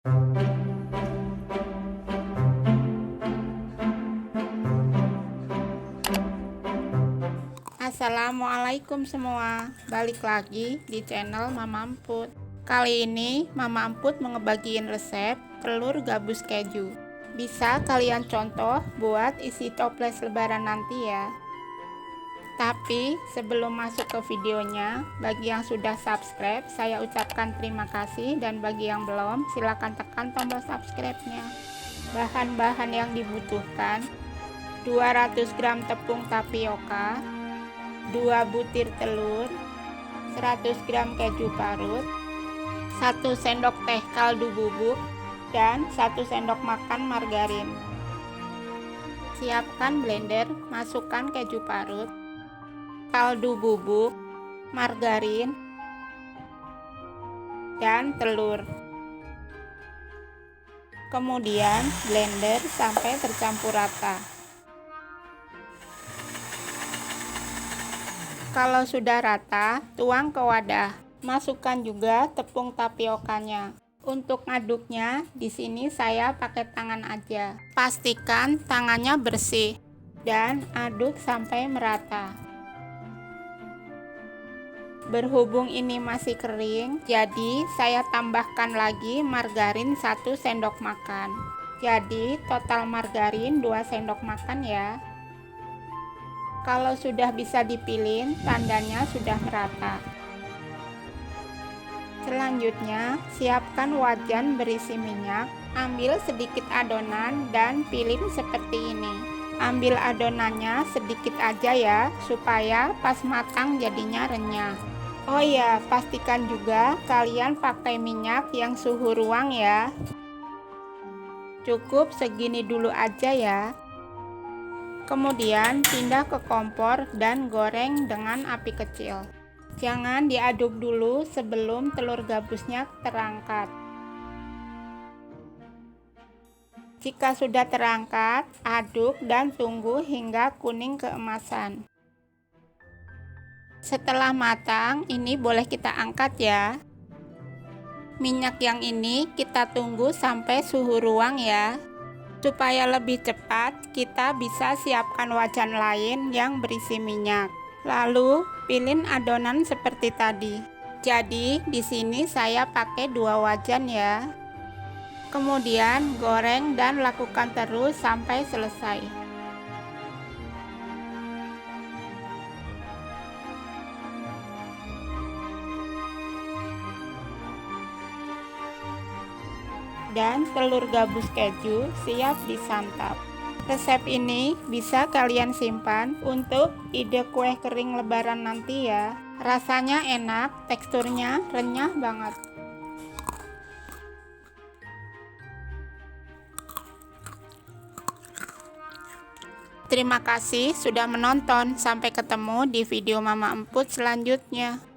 Assalamualaikum semua, balik lagi di channel Mama Emput. Kali ini Mama Emput mau ngebagiin resep telur gabus keju. Bisa kalian contoh buat isi toples lebaran nanti ya. Tapi sebelum masuk ke videonya, bagi yang sudah subscribe saya ucapkan terima kasih, dan bagi yang belum silahkan tekan tombol subscribe-nya. Bahan-bahan yang dibutuhkan: 200 gram tepung tapioka, 2 butir telur, 100 gram keju parut, 1 sendok teh kaldu bubuk, dan 1 sendok makan margarin. Siapkan blender, masukkan keju parut, kaldu bubuk, margarin, dan telur. Kemudian blender sampai tercampur rata. Kalau sudah rata, tuang ke wadah. Masukkan juga tepung tapiokanya. Untuk ngaduknya, di sini saya pakai tangan aja. Pastikan tangannya bersih dan aduk sampai merata. Berhubung ini masih kering, jadi saya tambahkan lagi margarin 1 sendok makan. Jadi total margarin 2 sendok makan ya. Kalau sudah bisa dipilih, tandanya sudah merata. Selanjutnya, siapkan wajan berisi minyak. Ambil sedikit adonan dan pilih seperti ini. Ambil adonannya sedikit aja ya, supaya pas matang jadinya renyah. Oh ya, pastikan juga kalian pakai minyak yang suhu ruang ya. Cukup segini dulu aja ya. Kemudian pindah ke kompor dan goreng dengan api kecil. Jangan diaduk dulu sebelum telur gabusnya terangkat. Jika sudah terangkat, aduk dan tunggu hingga kuning keemasan. Setelah matang, ini boleh kita angkat ya. Minyak yang ini kita tunggu sampai suhu ruang ya. Supaya lebih cepat, kita bisa siapkan wajan lain yang berisi minyak. Lalu, pilih adonan seperti tadi. Jadi, di sini saya pakai 2 wajan ya. Kemudian, goreng dan lakukan terus sampai selesai. Dan telur gabus keju siap disantap. Resep ini bisa kalian simpan untuk ide kue kering lebaran nanti ya. Rasanya enak, teksturnya renyah banget. Terima kasih sudah menonton. Sampai ketemu di video Mama Emput selanjutnya.